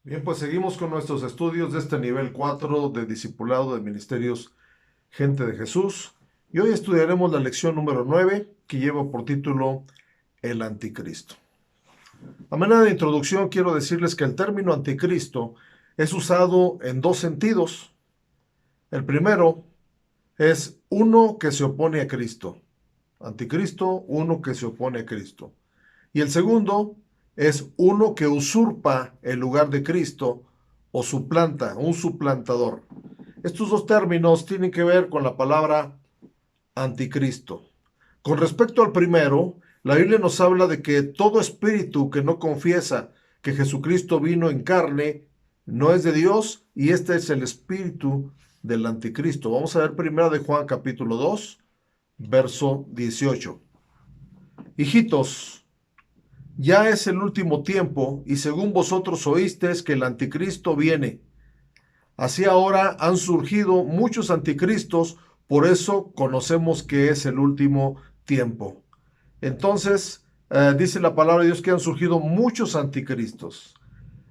Bien, pues seguimos con nuestros estudios de este nivel 4 de Discipulado de Ministerios Gente de Jesús. Y hoy estudiaremos la lección número 9 que lleva por título El Anticristo. A manera de introducción quiero decirles que el término anticristo es usado en dos sentidos. El primero es uno que se opone a Cristo. Anticristo, uno que se opone a Cristo. Y el segundo es uno que usurpa el lugar de Cristo o suplanta, un suplantador. Estos dos términos tienen que ver con la palabra anticristo. Con respecto al primero, la Biblia nos habla de que todo espíritu que no confiesa que Jesucristo vino en carne no es de Dios, y este es el espíritu del anticristo. Vamos a ver primero de Juan capítulo 2, verso 18. Hijitos, ya es el último tiempo, y según vosotros oísteis que el anticristo viene. Así ahora han surgido muchos anticristos, por eso conocemos que es el último tiempo. Entonces, dice la palabra de Dios que han surgido muchos anticristos.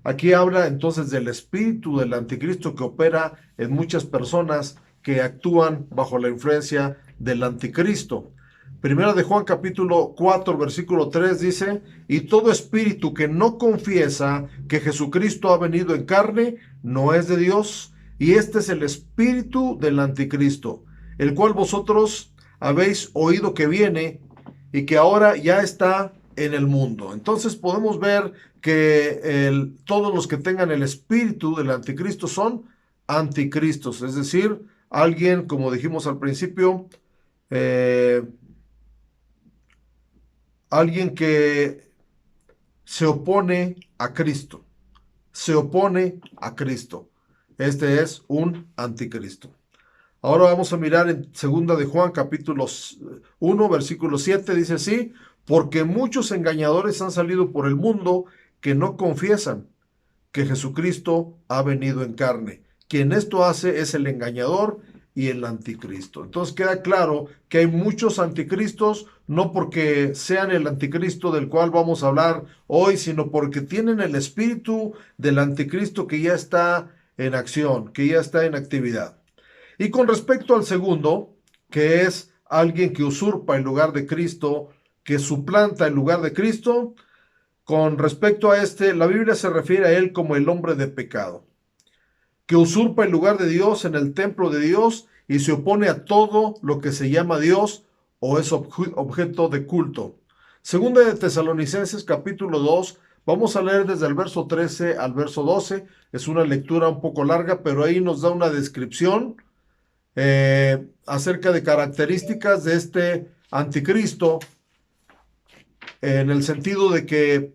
Aquí habla entonces del espíritu del anticristo que opera en muchas personas que actúan bajo la influencia del anticristo. Primera de Juan capítulo 4 versículo 3 dice, y todo espíritu que no confiesa que Jesucristo ha venido en carne no es de Dios, y este es el espíritu del anticristo, el cual vosotros habéis oído que viene y que ahora ya está en el mundo. Entonces podemos ver que todos los que tengan el espíritu del anticristo son anticristos, es decir, alguien, como dijimos al principio, eh, alguien que se opone a Cristo, se opone a Cristo. Este es un anticristo. Ahora vamos a mirar en segunda de Juan capítulo 1 versículo 7, dice así, porque muchos engañadores han salido por el mundo que no confiesan que Jesucristo ha venido en carne. Quien esto hace es el engañador y el anticristo. Entonces queda claro que hay muchos anticristos, no porque sean el anticristo del cual vamos a hablar hoy, sino porque tienen el espíritu del anticristo que ya está en acción, que ya está en actividad. Y con respecto al segundo, que es alguien que usurpa el lugar de Cristo, que suplanta el lugar de Cristo, con respecto a este, la Biblia se refiere a él como el hombre de pecado, que usurpa el lugar de Dios en el templo de Dios y se opone a todo lo que se llama Dios o es objeto de culto. Segunda de Tesalonicenses capítulo 2, vamos a leer desde el verso 13 al verso 12. Es una lectura un poco larga, pero ahí nos da una descripción acerca de características de este anticristo, en el sentido de que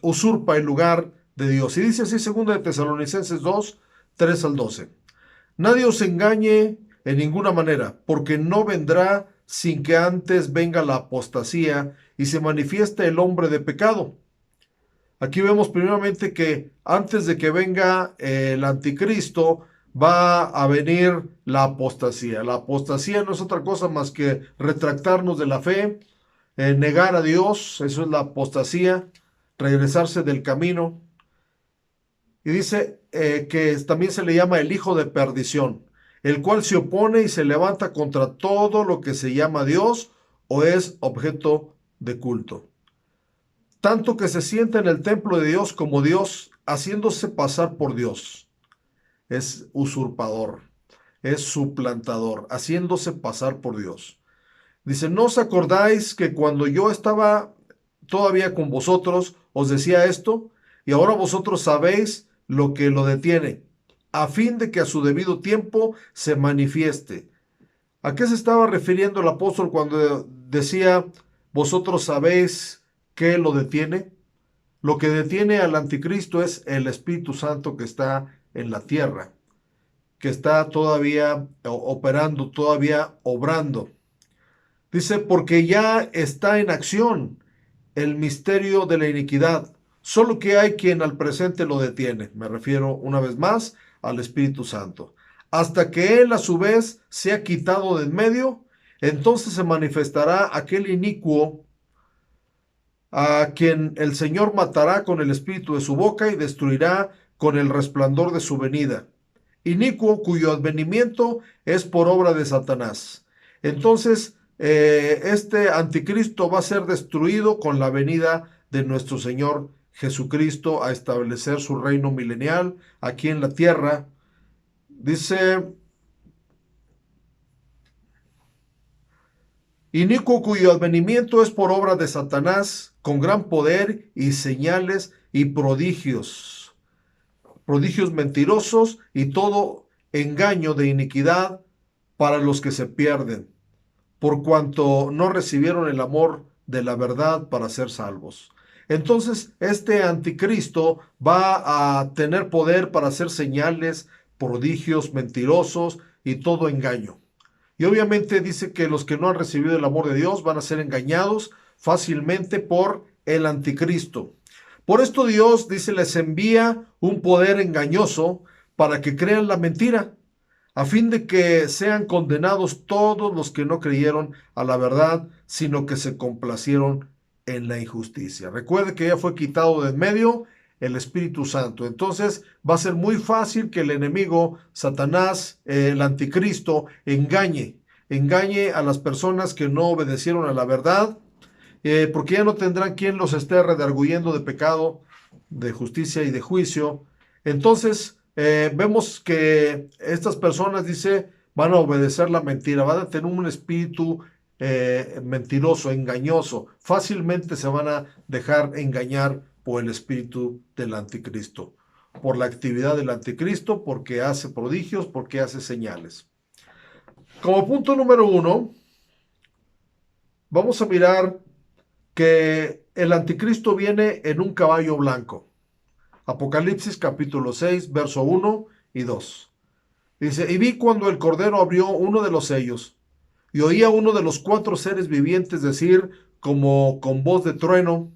usurpa el lugar de Dios. Y dice así, 2 de Tesalonicenses 2, 3 al 12. Nadie os engañe en ninguna manera, porque no vendrá sin que antes venga la apostasía y se manifieste el hombre de pecado. Aquí vemos primeramente que antes de que venga el anticristo, va a venir la apostasía. La apostasía no es otra cosa más que retractarnos de la fe, negar a Dios, eso es la apostasía, regresarse del camino. Y dice que también se le llama el hijo de perdición, el cual se opone y se levanta contra todo lo que se llama Dios o es objeto de culto. Tanto que se sienta en el templo de Dios como Dios, haciéndose pasar por Dios. Es usurpador, es suplantador, haciéndose pasar por Dios. Dice, ¿no os acordáis que cuando yo estaba todavía con vosotros os decía esto? Y ahora vosotros sabéis lo que lo detiene, a fin de que a su debido tiempo se manifieste. ¿A qué se estaba refiriendo el apóstol cuando decía, vosotros sabéis qué lo detiene? Lo que detiene al anticristo es el Espíritu Santo que está en la tierra, que está todavía operando, todavía obrando. Dice, porque ya está en acción el misterio de la iniquidad, solo que hay quien al presente lo detiene. Me refiero una vez más al Espíritu Santo. Hasta que Él a su vez sea quitado de en medio, entonces se manifestará aquel inicuo a quien el Señor matará con el espíritu de su boca y destruirá con el resplandor de su venida. Inicuo, cuyo advenimiento es por obra de Satanás. Entonces, este anticristo va a ser destruido con la venida de nuestro Señor Jesucristo a establecer su reino milenial aquí en la tierra. Dice: inicuo, cuyo advenimiento es por obra de Satanás, con gran poder y señales y prodigios, prodigios mentirosos y todo engaño de iniquidad para los que se pierden, por cuanto no recibieron el amor de la verdad para ser salvos. Entonces, este anticristo va a tener poder para hacer señales, prodigios mentirosos y todo engaño. Y obviamente dice que los que no han recibido el amor de Dios van a ser engañados fácilmente por el anticristo. Por esto Dios, dice, les envía un poder engañoso para que crean la mentira, a fin de que sean condenados todos los que no creyeron a la verdad, sino que se complacieron en la injusticia. Recuerde que ya fue quitado de en medio el Espíritu Santo. Entonces va a ser muy fácil que el enemigo, Satanás, el anticristo, engañe a las personas que no obedecieron a la verdad, porque ya no tendrán quien los esté redarguyendo de pecado, de justicia y de juicio. Entonces, vemos que estas personas, dice, van a obedecer la mentira, van a tener un espíritu mentiroso, engañoso. Fácilmente se van a dejar engañar por el espíritu del anticristo, por la actividad del anticristo, porque hace prodigios, porque hace señales. Como punto número 1, vamos a mirar que el anticristo viene en un caballo blanco. Apocalipsis capítulo 6, verso 1 y 2. Dice: y vi cuando el Cordero abrió uno de los sellos, y oía uno de los 4 seres vivientes decir, como con voz de trueno: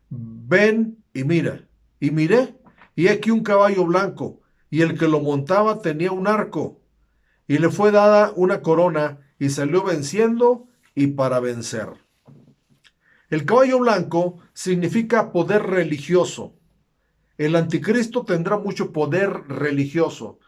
ven y mira. Y miré, y aquí un caballo blanco, y el que lo montaba tenía un arco, y le fue dada una corona, y salió venciendo y para vencer. El caballo blanco significa poder religioso. El anticristo tendrá mucho poder religioso.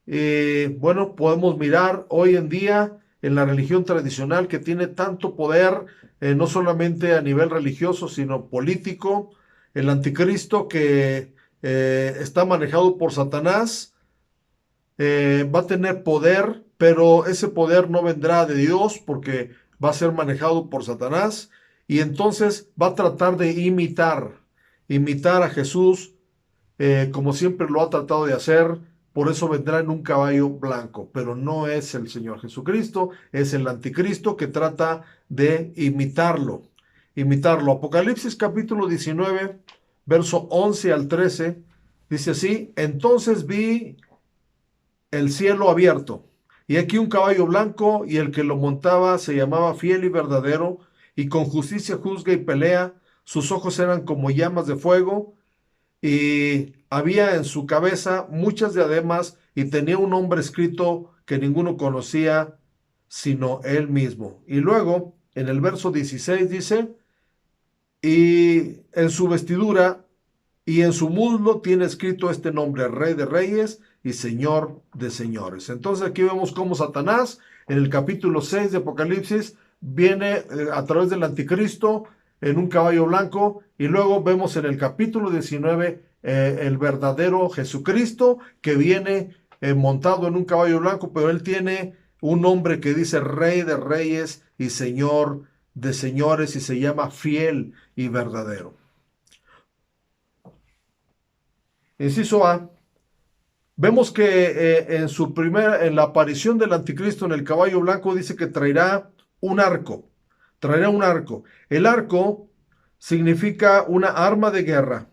Bueno, podemos mirar hoy en día en la religión tradicional que tiene tanto poder, no solamente a nivel religioso, sino político. El anticristo que está manejado por Satanás va a tener poder, pero ese poder no vendrá de Dios porque va a ser manejado por Satanás, y entonces va a tratar de imitar a Jesús, como siempre lo ha tratado de hacer. Por eso vendrá en un caballo blanco, pero no es el Señor Jesucristo, es el anticristo que trata de imitarlo. Apocalipsis capítulo 19, verso 11 al 13, dice así: entonces vi el cielo abierto, y aquí un caballo blanco, y el que lo montaba se llamaba Fiel y Verdadero, y con justicia juzga y pelea. Sus ojos eran como llamas de fuego, y había en su cabeza muchas diademas, y tenía un nombre escrito que ninguno conocía sino él mismo. Y luego, en el verso 16 dice: y en su vestidura y en su muslo tiene escrito este nombre: Rey de Reyes y Señor de Señores. Entonces aquí vemos cómo Satanás, en el capítulo 6 de Apocalipsis, viene a través del anticristo en un caballo blanco, y luego vemos en el capítulo 19 el verdadero Jesucristo que viene montado en un caballo blanco, pero él tiene un nombre que dice Rey de Reyes y Señor de Señores, y se llama Fiel y Verdadero. Inciso A. Vemos que en la aparición del anticristo en el caballo blanco, dice que traerá un arco. Traerá un arco. El arco significa una arma de guerra.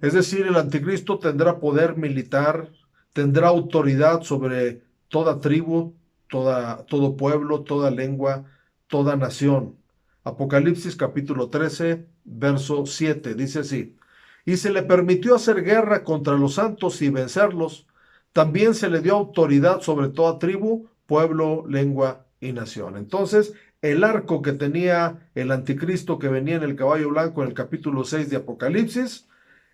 Es decir, el anticristo tendrá poder militar, tendrá autoridad sobre toda tribu, todo pueblo, toda lengua, toda nación. Apocalipsis capítulo 13, verso 7, dice así: y se le permitió hacer guerra contra los santos y vencerlos. También se le dio autoridad sobre toda tribu, pueblo, lengua y nación. Entonces, el arco que tenía el anticristo que venía en el caballo blanco en el capítulo 6 de Apocalipsis,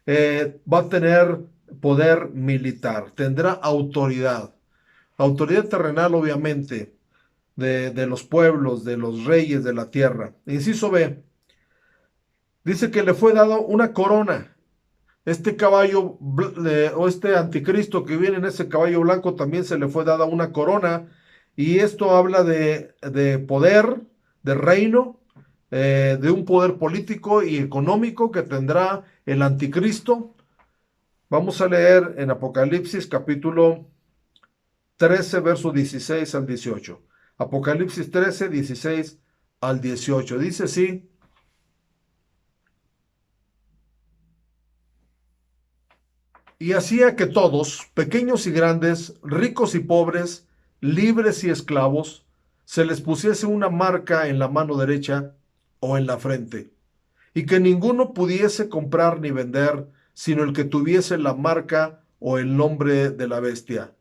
va a tener poder militar, tendrá autoridad. Autoridad terrenal, obviamente, de los pueblos, de los reyes de la tierra. Inciso B, dice que le fue dado una corona. Este caballo o este anticristo que viene en ese caballo blanco también se le fue dada una corona. Y esto habla de poder, de reino, de un poder político y económico que tendrá el anticristo. Vamos a leer en Apocalipsis capítulo 13, verso 16 al 18. Apocalipsis 13, 16 al 18. Dice así: y hacía que todos, pequeños y grandes, ricos y pobres, libres y esclavos, se les pusiese una marca en la mano derecha o en la frente, y que ninguno pudiese comprar ni vender, sino el que tuviese la marca o el nombre de la bestia,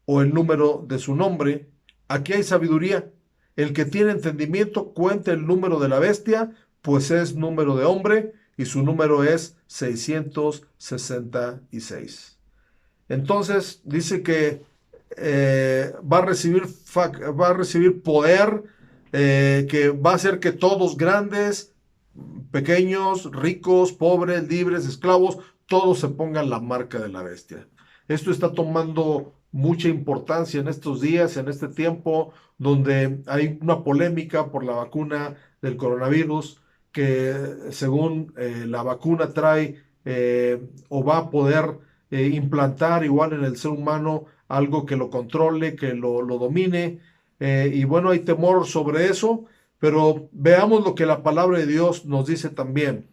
o el número de su nombre. Aquí hay sabiduría. El que tiene entendimiento cuenta el número de la bestia, pues es número de hombre, y su número es 666. Entonces dice que va a recibir poder, que va a hacer que todos, grandes, pequeños, ricos, pobres, libres, esclavos, todos se pongan la marca de la bestia. Esto está tomando mucha importancia en estos días, en este tiempo, donde hay una polémica por la vacuna del coronavirus, que según la vacuna trae o va a poder implantar igual en el ser humano algo que lo controle, que lo domine. Y bueno, hay temor sobre eso, pero veamos lo que la palabra de Dios nos dice también.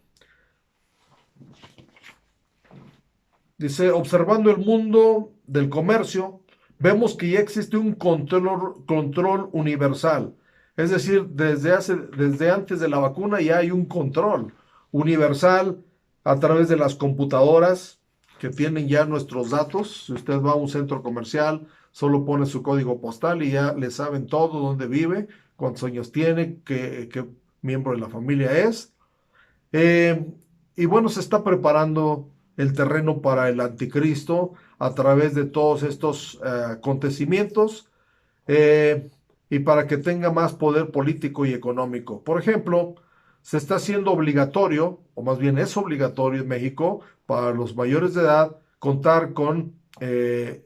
Dice, observando el mundo del comercio, vemos que ya existe un control universal. Es decir, desde antes de la vacuna ya hay un control universal a través de las computadoras que tienen ya nuestros datos. Si usted va a un centro comercial, solo pone su código postal y ya le saben todo, dónde vive, cuántos años tiene, qué miembro de la familia es. Eh, y bueno, se está preparando el terreno para el anticristo a través de todos estos acontecimientos, eh, y para que tenga más poder político y económico. Por ejemplo, se está haciendo obligatorio, o más bien es obligatorio en México, para los mayores de edad, contar con el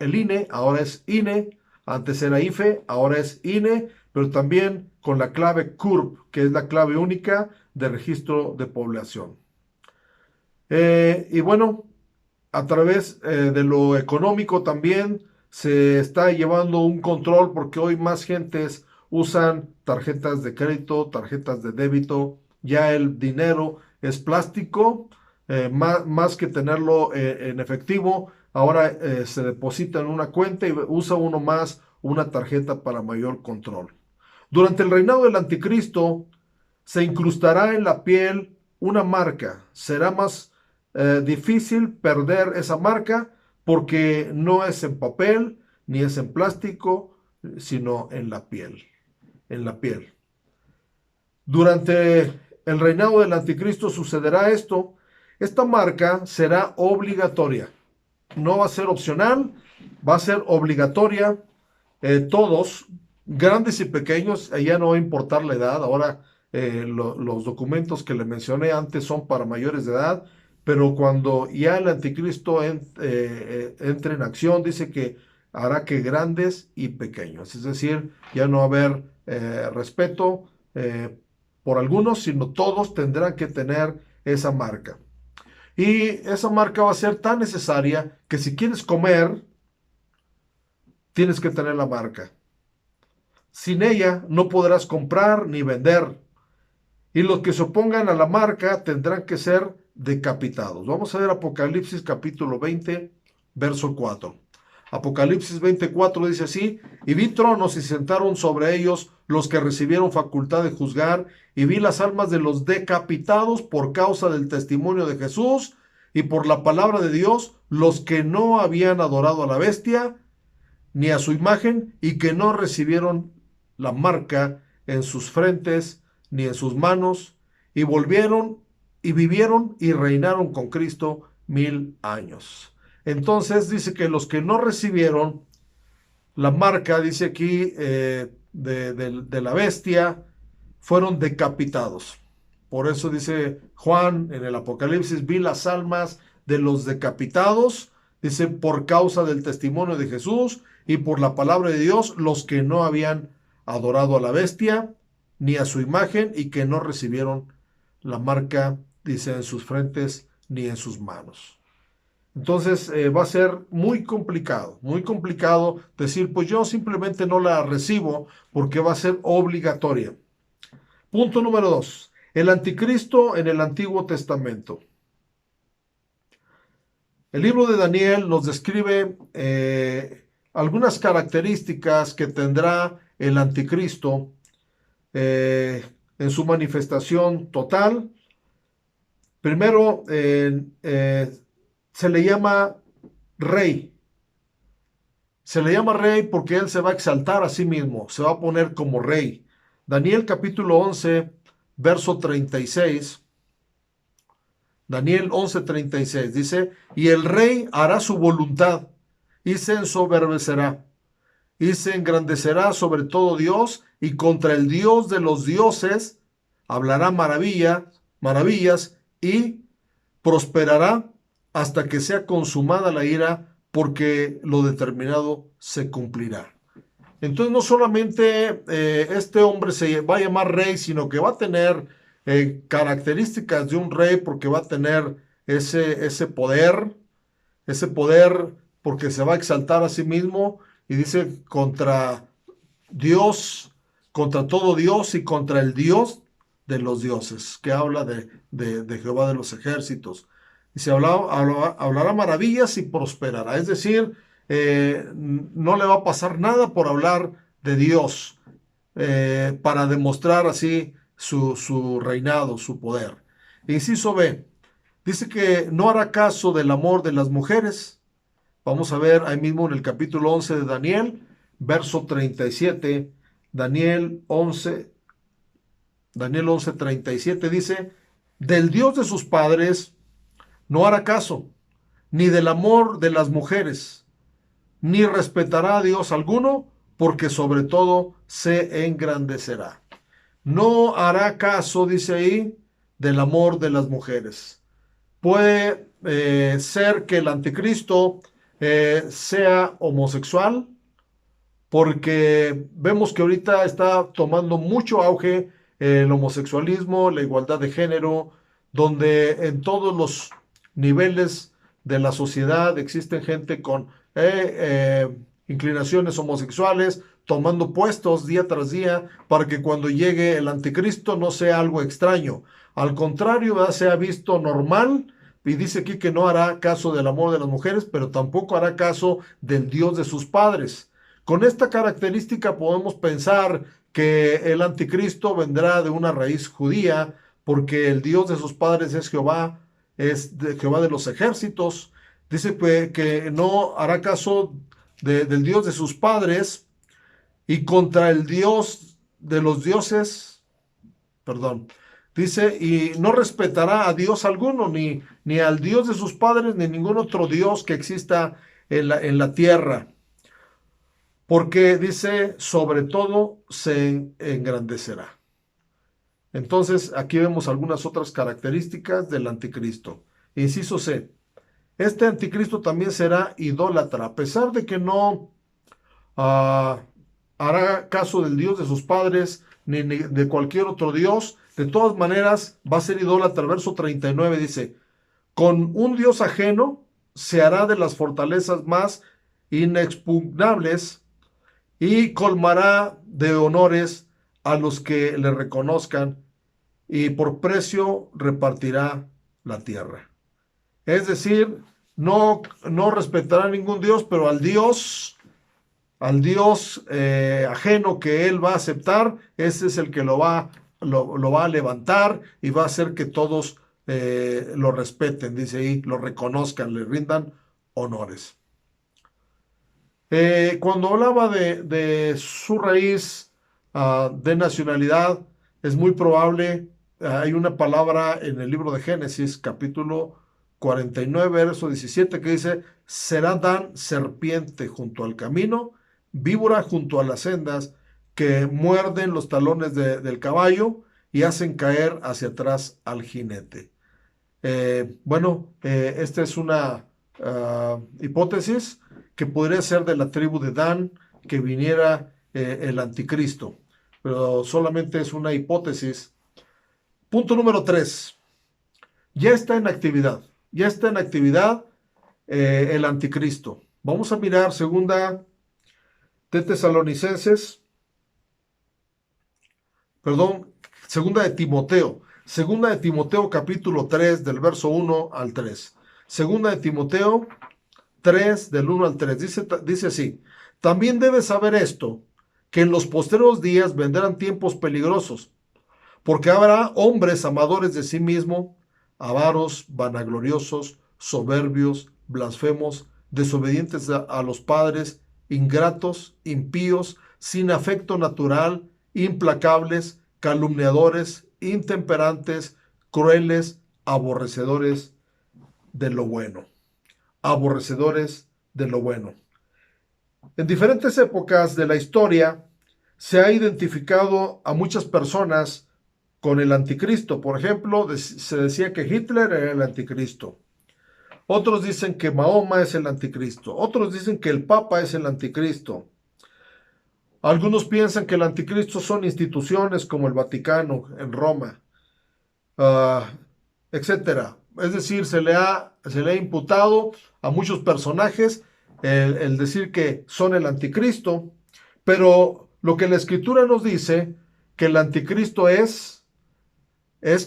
INE, ahora es INE, antes era IFE, ahora es INE, pero también con la clave CURP, que es la clave única de registro de población. Y bueno, a través de lo económico también se está llevando un control, porque hoy más gentes usan tarjetas de crédito, tarjetas de débito. Ya el dinero es plástico, más que tenerlo en efectivo. Ahora se deposita en una cuenta y usa uno más una tarjeta para mayor control. Durante el reinado del anticristo se incrustará en la piel una marca. Será más difícil perder esa marca, porque no es en papel ni es en plástico, sino en la piel. En la piel. Durante el reinado del anticristo sucederá esto. Esta marca será obligatoria. No va a ser opcional, va a ser obligatoria. Todos, grandes y pequeños, ya no va a importar la edad. Ahora los documentos que le mencioné antes son para mayores de edad, pero cuando ya el anticristo entre en acción, dice que hará que grandes y pequeños, es decir, ya no va a haber respeto por algunos, sino todos tendrán que tener esa marca. Y esa marca va a ser tan necesaria que si quieres comer, tienes que tener la marca. Sin ella no podrás comprar ni vender. Y los que se opongan a la marca tendrán que ser decapitados. Vamos a ver Apocalipsis capítulo 20, verso 4. Apocalipsis 24 dice así: y vi tronos y sentaron sobre ellos los que recibieron facultad de juzgar, y vi las almas de los decapitados por causa del testimonio de Jesús y por la palabra de Dios, los que no habían adorado a la bestia ni a su imagen, y que no recibieron la marca en sus frentes ni en sus manos, y volvieron y vivieron y reinaron con Cristo 1000 años. Entonces dice que los que no recibieron la marca, dice aquí, de la bestia, fueron decapitados. Por eso dice Juan en el Apocalipsis, vi las almas de los decapitados, dice, por causa del testimonio de Jesús y por la palabra de Dios, los que no habían adorado a la bestia ni a su imagen y que no recibieron la marca, dice, en sus frentes ni en sus manos. Entonces va a ser muy complicado decir, pues yo simplemente no la recibo porque va a ser obligatoria. Punto número 2. El anticristo en el Antiguo Testamento. El libro de Daniel nos describe algunas características que tendrá el anticristo en su manifestación total. Primero, se le llama rey. Se le llama rey porque él se va a exaltar a sí mismo, se va a poner como rey. Daniel capítulo 11, verso 36. Daniel 11:36 dice, y el rey hará su voluntad y se ensoberbecerá y se engrandecerá sobre todo Dios y contra el Dios de los dioses hablará maravillas y prosperará hasta que sea consumada la ira, porque lo determinado se cumplirá. Entonces no solamente este hombre se va a llamar rey, sino que va a tener características de un rey, porque va a tener ese poder porque se va a exaltar a sí mismo, y dice contra Dios, contra todo Dios y contra el Dios de los dioses, que habla de Jehová de los ejércitos. Y se hablará maravillas y prosperará. Es decir, no le va a pasar nada por hablar de Dios, para demostrar así su reinado, su poder. Inciso B, dice que no hará caso del amor de las mujeres. Vamos a ver ahí mismo en el capítulo 11 de Daniel, verso 37, Daniel 11:37 dice, del Dios de sus padres no hará caso, ni del amor de las mujeres, ni respetará a Dios alguno, porque sobre todo se engrandecerá. No hará caso, dice ahí, del amor de las mujeres. Puede ser que el anticristo sea homosexual, porque vemos que ahorita está tomando mucho auge el homosexualismo, la igualdad de género, donde en todos los niveles de la sociedad existen gente con inclinaciones homosexuales, tomando puestos día tras día, para que cuando llegue el anticristo no sea algo extraño. Al contrario, sea visto normal. Y dice aquí que no hará caso del amor de las mujeres, pero tampoco hará caso del Dios de sus padres. Con esta característica podemos pensar que el anticristo vendrá de una raíz judía, porque el Dios de sus padres es Jehová de los ejércitos. Dice que no hará caso del Dios de sus padres, y contra el Dios de los dioses, perdón, dice, y no respetará a Dios alguno, ni al Dios de sus padres, ni ningún otro Dios que exista en la tierra. Porque dice, sobre todo se engrandecerá. Entonces, aquí vemos algunas otras características del anticristo. Inciso C. Este anticristo también será idólatra, a pesar de que no hará caso del Dios de sus padres, ni de cualquier otro Dios. De todas maneras, va a ser idólatra. El verso 39 dice, con un Dios ajeno se hará de las fortalezas más inexpugnables y colmará de honores a los que le reconozcan, y por precio repartirá la tierra. Es decir, no respetará ningún Dios, pero al Dios ajeno que él va a aceptar, ese es el que lo va a levantar y va a hacer que todos lo respeten, dice ahí, lo reconozcan, le rindan honores. Cuando hablaba de su raíz, de nacionalidad, es muy probable, hay una palabra en el libro de Génesis, capítulo 49, verso 17, que dice, será Dan serpiente junto al camino, víbora junto a las sendas, que muerden los talones del caballo y hacen caer hacia atrás al jinete. Esta es una hipótesis que podría ser de la tribu de Dan, que viniera el anticristo, pero solamente es una hipótesis. Punto número 3. Ya está en actividad, ya está en actividad el anticristo. Vamos a mirar segunda de Tesalonicenses, perdón, segunda de Timoteo capítulo 3 del verso 1 al 3. Segunda de Timoteo 3 del 1 al 3. Dice así, también debes saber esto, que en los postreros días vendrán tiempos peligrosos, porque habrá hombres amadores de sí mismo, avaros, vanagloriosos, soberbios, blasfemos, desobedientes a los padres, ingratos, impíos, sin afecto natural, implacables, calumniadores, intemperantes, crueles, aborrecedores de lo bueno. Aborrecedores de lo bueno. En diferentes épocas de la historia se ha identificado a muchas personas con el anticristo. Por ejemplo, se decía que Hitler era el anticristo. Otros dicen que Mahoma es el anticristo. Otros dicen que el Papa es el anticristo. Algunos piensan que el anticristo son instituciones como el Vaticano en Roma, etcétera. Es decir, se le ha imputado a muchos personajes el decir que son el anticristo, pero lo que la Escritura nos dice que el anticristo es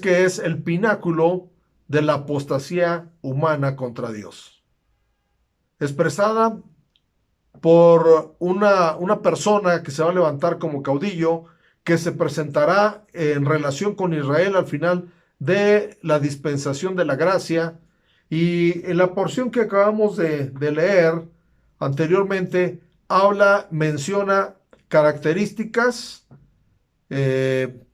que es el pináculo de la apostasía humana contra Dios, expresada por una persona que se va a levantar como caudillo, que se presentará en relación con Israel al final de la dispensación de la gracia. Y en la porción que acabamos de leer anteriormente, menciona características de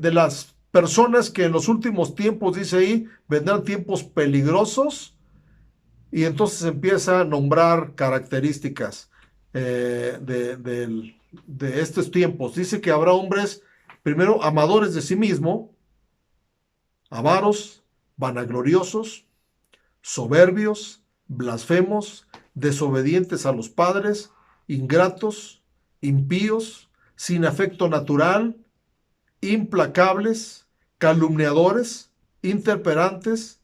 las personas que en los últimos tiempos, dice ahí, vendrán tiempos peligrosos, y entonces empieza a nombrar características de estos tiempos. Dice que habrá hombres, primero, amadores de sí mismo, avaros, vanagloriosos, soberbios, blasfemos, desobedientes a los padres, ingratos, impíos, sin afecto natural, implacables, calumniadores, intemperantes,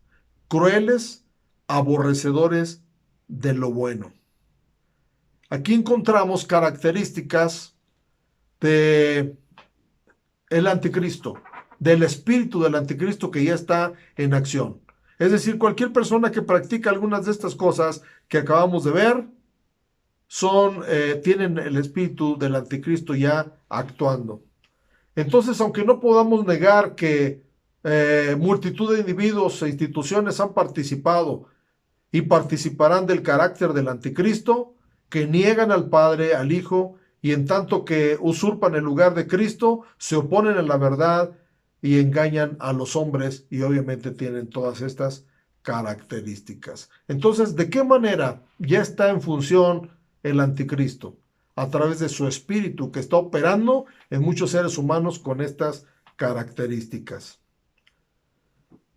crueles, aborrecedores de lo bueno. Aquí encontramos características de el anticristo, del espíritu del anticristo que ya está en acción. Es decir, cualquier persona que practica algunas de estas cosas que acabamos de ver, tienen el espíritu del anticristo ya actuando. Entonces, aunque no podamos negar que multitud de individuos e instituciones han participado y participarán del carácter del anticristo, que niegan al Padre, al Hijo, y en tanto que usurpan el lugar de Cristo, se oponen a la verdad y engañan a los hombres, y obviamente tienen todas estas características. Entonces, ¿de qué manera ya está en función el anticristo? A través de su espíritu que está operando en muchos seres humanos con estas características.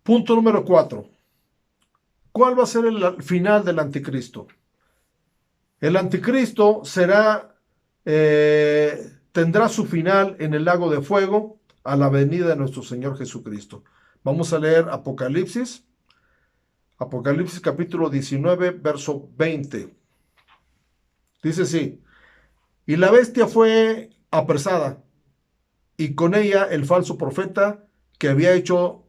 Punto número 4. ¿Cuál va a ser el final del anticristo? El anticristo tendrá su final en el lago de fuego a la venida de nuestro Señor Jesucristo. Vamos a leer Apocalipsis capítulo 19, verso 20. Dice así: y la bestia fue apresada, y con ella el falso profeta que había hecho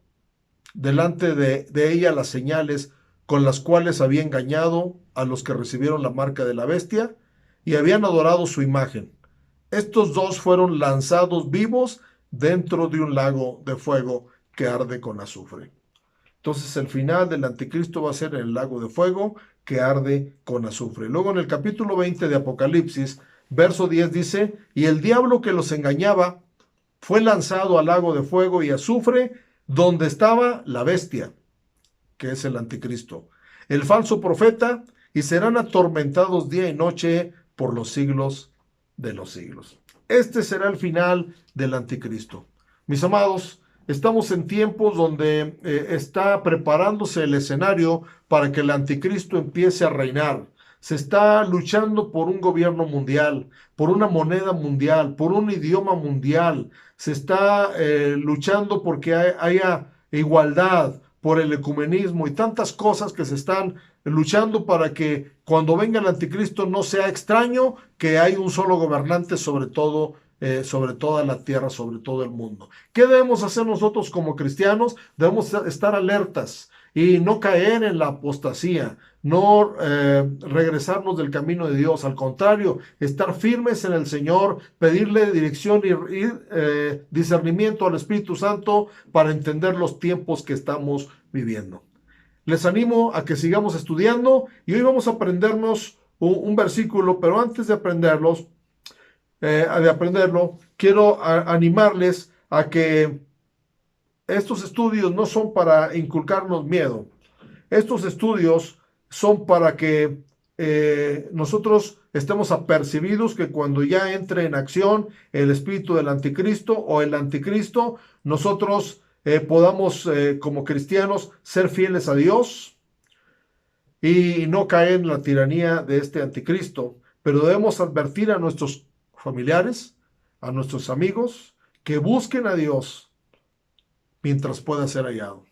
delante de ella las señales con las cuales había engañado a los que recibieron la marca de la bestia y habían adorado su imagen. Estos dos fueron lanzados vivos dentro de un lago de fuego que arde con azufre. Entonces el final del anticristo va a ser en el lago de fuego que arde con azufre. Luego en el capítulo 20 de Apocalipsis Verso 10 dice, y el diablo que los engañaba fue lanzado al lago de fuego y azufre, donde estaba la bestia, que es el anticristo, el falso profeta, y serán atormentados día y noche por los siglos de los siglos. Este será el final del anticristo. Mis amados, estamos en tiempos donde está preparándose el escenario para que el anticristo empiece a reinar. Se está luchando por un gobierno mundial, por una moneda mundial, por un idioma mundial. Se está luchando porque haya igualdad, por el ecumenismo y tantas cosas que se están luchando para que cuando venga el anticristo no sea extraño que hay un solo gobernante sobre todo, sobre toda la tierra, sobre todo el mundo. ¿Qué debemos hacer nosotros como cristianos? Debemos estar alertas y no caer en la apostasía, no regresarnos del camino de Dios, al contrario, estar firmes en el Señor, pedirle dirección y discernimiento al Espíritu Santo para entender los tiempos que estamos viviendo. Les animo a que sigamos estudiando y hoy vamos a aprendernos un versículo, pero antes de aprenderlo, quiero animarles a que estos estudios no son para inculcarnos miedo. Estos estudios son para que nosotros estemos apercibidos que cuando ya entre en acción el espíritu del anticristo o el anticristo, nosotros podamos como cristianos ser fieles a Dios y no caer en la tiranía de este anticristo. Pero debemos advertir a nuestros familiares, a nuestros amigos, que busquen a Dios mientras pueda ser hallado.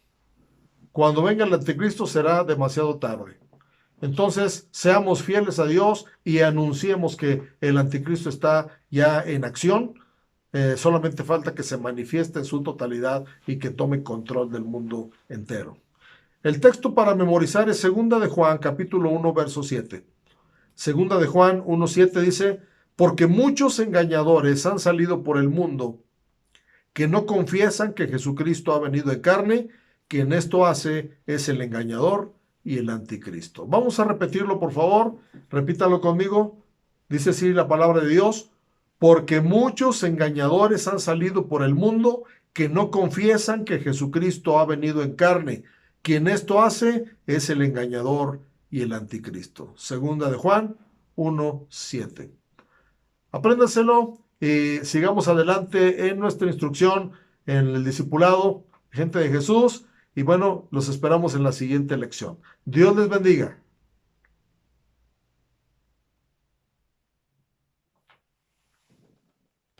Cuando venga el anticristo será demasiado tarde. Entonces, seamos fieles a Dios y anunciemos que el anticristo está ya en acción. Solamente falta que se manifieste en su totalidad y que tome control del mundo entero. El texto para memorizar es 2 de Juan, capítulo 1, verso 7. 2 de Juan 1, 7 dice, porque muchos engañadores han salido por el mundo que no confiesan que Jesucristo ha venido en carne. Quien esto hace es el engañador y el anticristo. Vamos a repetirlo, por favor. Repítalo conmigo. Dice así la palabra de Dios. Porque muchos engañadores han salido por el mundo que no confiesan que Jesucristo ha venido en carne. Quien esto hace es el engañador y el anticristo. 2 de Juan 1, 7. Apréndaselo y sigamos adelante en nuestra instrucción en el discipulado, gente de Jesús. Y bueno, los esperamos en la siguiente lección. Dios les bendiga.